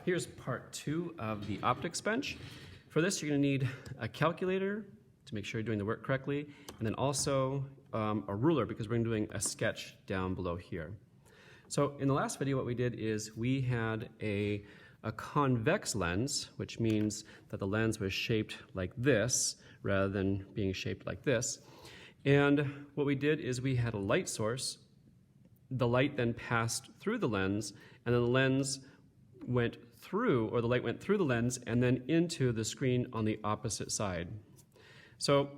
Here's part 2 of the optics bench. For this, you're going to need a calculator to make sure you're doing the work correctly, and then also a ruler because we're doing a sketch down below here. So in the last video, what we did is we had a convex lens, which means that the lens was shaped like this rather than being shaped like this. And what we did is we had a light source. The light then passed through the lens, and then the lens went through, or the light went through the lens and then into the screen on the opposite side. So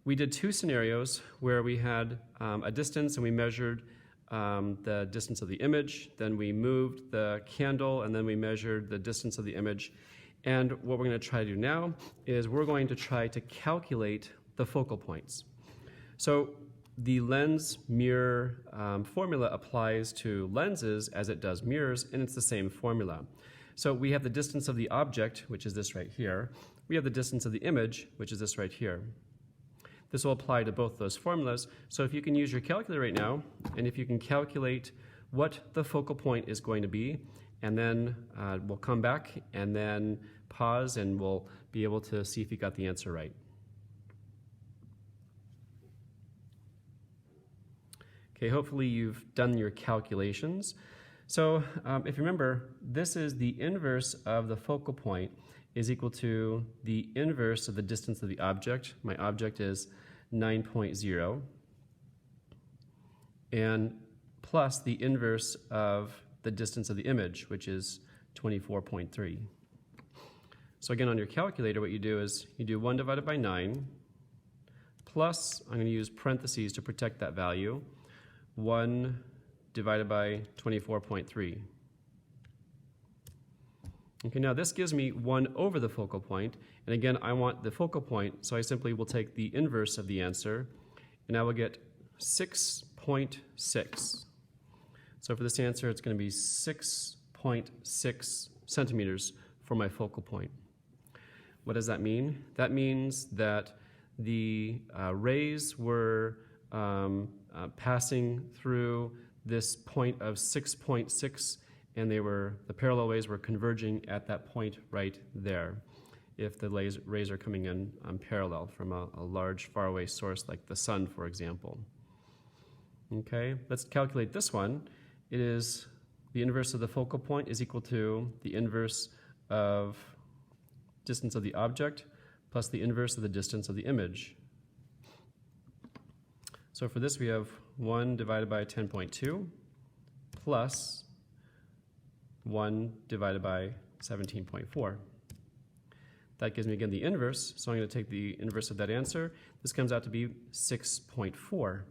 we did two scenarios where we had a distance and we measured the distance of the image, then we moved the candle, and then we measured the distance of the image. And what we're going to try to do now is we're going to try to calculate the focal points. So the lens mirror formula applies to lenses as it does mirrors, and it's the same formula. So we have the distance of the object, which is this right here. We have the distance of the image, which is this right here. This will apply to both those formulas. So if you can use your calculator right now, and if you can calculate what the focal point is going to be, and then we'll come back and then pause and we'll be able to see if you got the answer right. Okay, hopefully you've done your calculations. So if you remember, this is the inverse of the focal point is equal to the inverse of the distance of the object. My object is 9.0, and plus the inverse of the distance of the image, which is 24.3. So again, on your calculator, what you do is you do 1 divided by 9, plus, I'm going to use parentheses to protect that value, 1 divided by 24.3. Okay, now this gives me 1 over the focal point, and again, I want the focal point, so I simply will take the inverse of the answer, and I will get 6.6. So for this answer, it's going to be 6.6 centimeters for my focal point. What does that mean? That means that the rays were passing through this point of 6.6, and the parallel rays were converging at that point right there if the rays are coming in parallel from a large faraway source like the sun, for example. Okay, let's calculate this one. It is the inverse of the focal point is equal to the inverse of distance of the object plus the inverse of the distance of the image. So for this we have 1 divided by 10.2 plus 1 divided by 17.4. That gives me again the inverse, so I'm going to take the inverse of that answer. This comes out to be 6.4.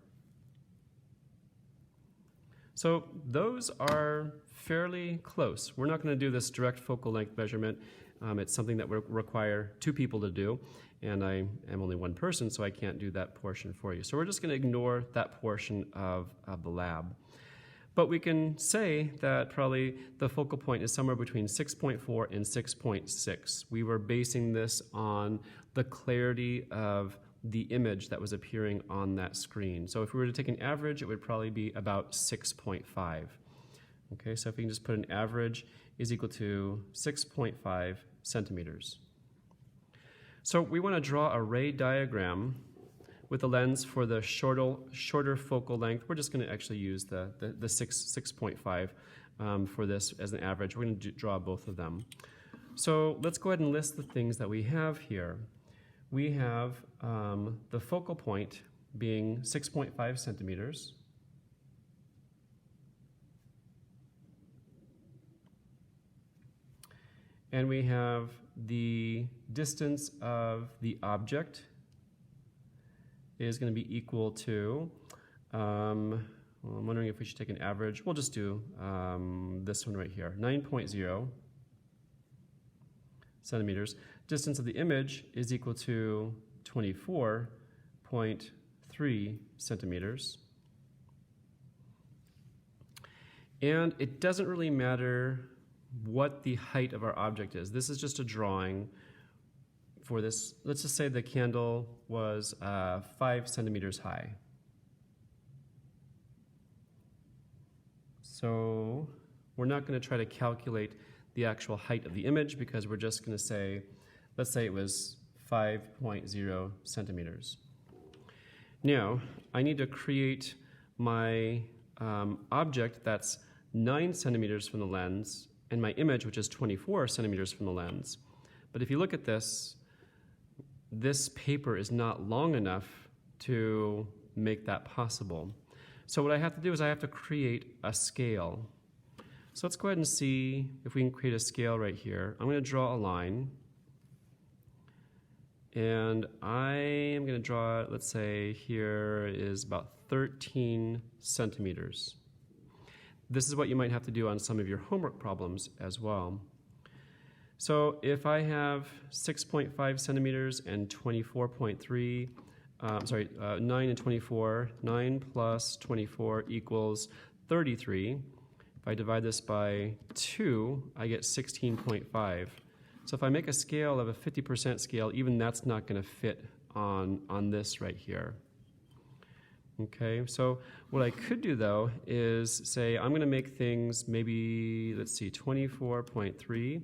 So those are fairly close. We're not going to do this direct focal length measurement. It's something that will require 2 people to do, and I am only 1 person, so I can't do that portion for you. So we're just going to ignore that portion of the lab. But we can say that probably the focal point is somewhere between 6.4 and 6.6. We were basing this on the clarity of the image that was appearing on that screen. So if we were to take an average, it would probably be about 6.5. Okay, so if we can just put an average is equal to 6.5 centimeters. So we want to draw a ray diagram with the lens for the shorter focal length. We're just going to actually use the 6.5 for this as an average. We're going to draw both of them. So let's go ahead and list the things that we have here. We have the focal point being 6.5 centimeters. And we have the distance of the object is going to be equal to, well, I'm wondering if we should take an average. We'll just do this one right here, 9.0 centimeters. Distance of the image is equal to 24.3 centimeters. And it doesn't really matter what the height of our object is. This is just a drawing for this. Let's just say the candle was 5 centimeters high. So we're not going to try to calculate the actual height of the image because we're just going to say, let's say it was 5.0 centimeters. Now, I need to create my object that's 9 centimeters from the lens and my image, which is 24 centimeters from the lens. But if you look at this, this paper is not long enough to make that possible. So what I have to do is I have to create a scale. So let's go ahead and see if we can create a scale right here. I'm going to draw a line. And I am going to draw, let's say here is about 13 centimeters. This is what you might have to do on some of your homework problems as well. So if I have 6.5 centimeters and 24.3, 9 and 24, 9 plus 24 equals 33. If I divide this by 2, I get 16.5. So if I make a scale of a 50% scale, even that's not going to fit on this right here. Okay, so what I could do though is say I'm going to make things maybe, let's see, 24.3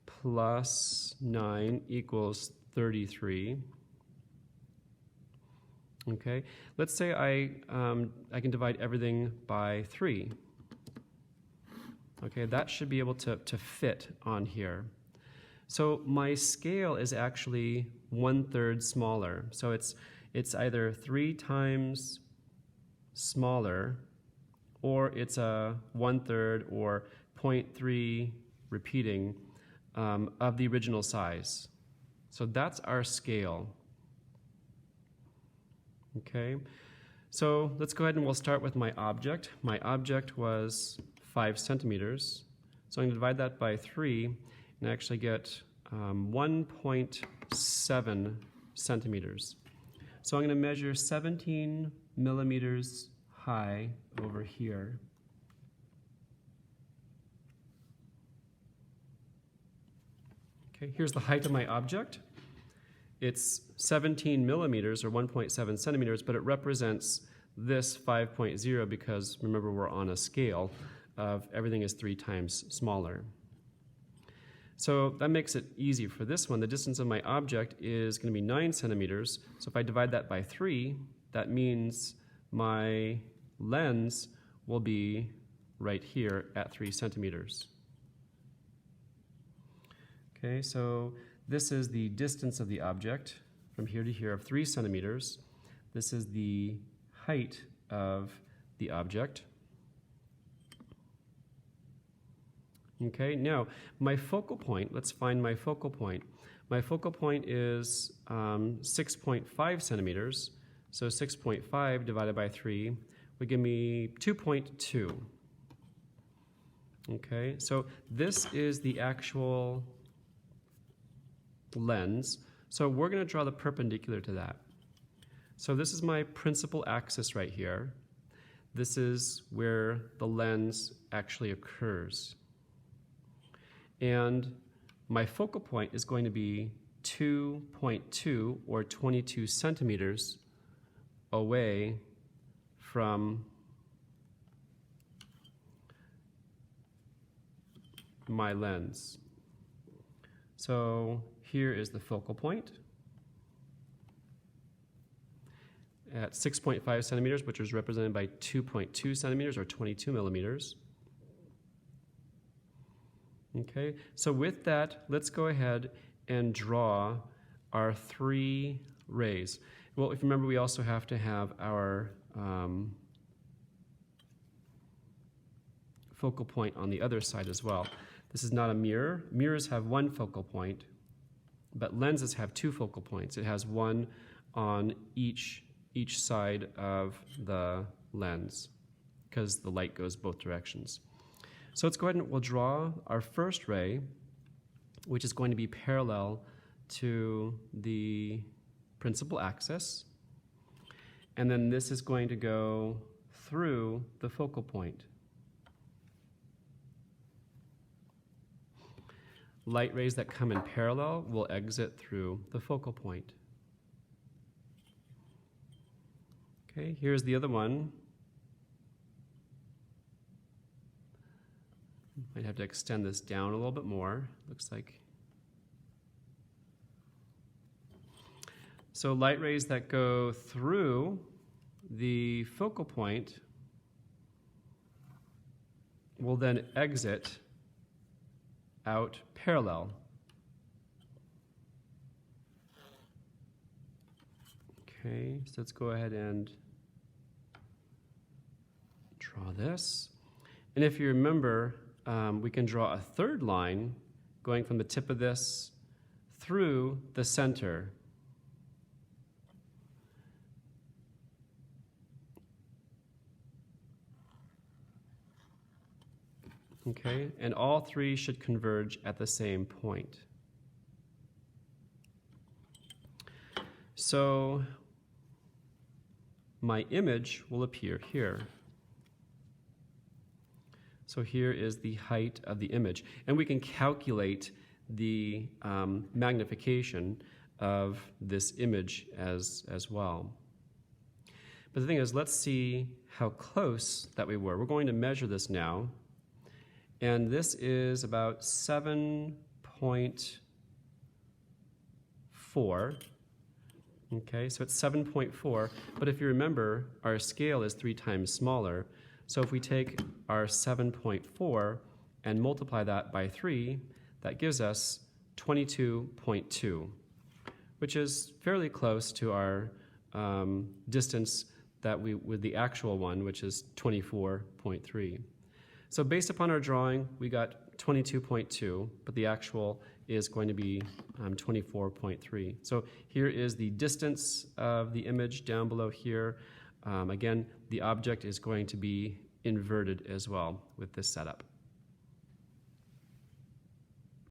plus 9 equals 33. Okay, let's say I can divide everything by 3. Okay, that should be able to fit on here. So my scale is actually 1/3 smaller. So it's either 3 times smaller, or it's a 1/3 or 0.3 repeating of the original size. So that's our scale. Okay, so let's go ahead and we'll start with my object. My object was 5 centimeters. So I'm going to divide that by 3 and actually get 1.7 centimeters. So I'm going to measure 17 millimeters high over here. Okay, here's the height of my object. It's 17 millimeters or 1.7 centimeters, but it represents this 5.0 because remember we're on a scale of everything is 3 times smaller. So that makes it easy for this one. The distance of my object is going to be 9 centimeters. So if I divide that by 3, that means my lens will be right here at 3 centimeters. Okay, so this is the distance of the object from here to here of 3 centimeters. This is the height of the object. Okay, now my focal point, let's find my focal point. My focal point is 6.5 centimeters. So 6.5 divided by 3 would give me 2.2. Okay, so this is the actual lens. So we're going to draw the perpendicular to that. So this is my principal axis right here. This is where the lens actually occurs. And my focal point is going to be 2.2 or 22 centimeters away from my lens. So here is the focal point at 6.5 centimeters, which is represented by 2.2 centimeters or 22 millimeters. Okay, so with that, let's go ahead and draw our 3 rays. Well, if you remember, we also have to have our focal point on the other side as well. This is not a mirror. Mirrors have 1 focal point, but lenses have 2 focal points. It has 1 on each side of the lens because the light goes both directions. So let's go ahead and we'll draw our first ray, which is going to be parallel to the principal axis. And then this is going to go through the focal point. Light rays that come in parallel will exit through the focal point. Okay, here's the other one. Might have to extend this down a little bit more, looks like. So light rays that go through the focal point will then exit out parallel. Okay, so let's go ahead and draw this. And if you remember, we can draw a third line going from the tip of this through the center. Okay, and all three should converge at the same point. So my image will appear here. So here is the height of the image. And we can calculate the magnification of this image as well. But the thing is, let's see how close that we were. We're going to measure this now. And this is about 7.4. Okay, so it's 7.4. But if you remember, our scale is 3 times smaller. So if we take our 7.4 and multiply that by 3, that gives us 22.2, which is fairly close to our distance that with the actual one, which is 24.3. So based upon our drawing, we got 22.2, but the actual is going to be 24.3. So here is the distance of the image down below here. Again, the object is going to be inverted as well with this setup.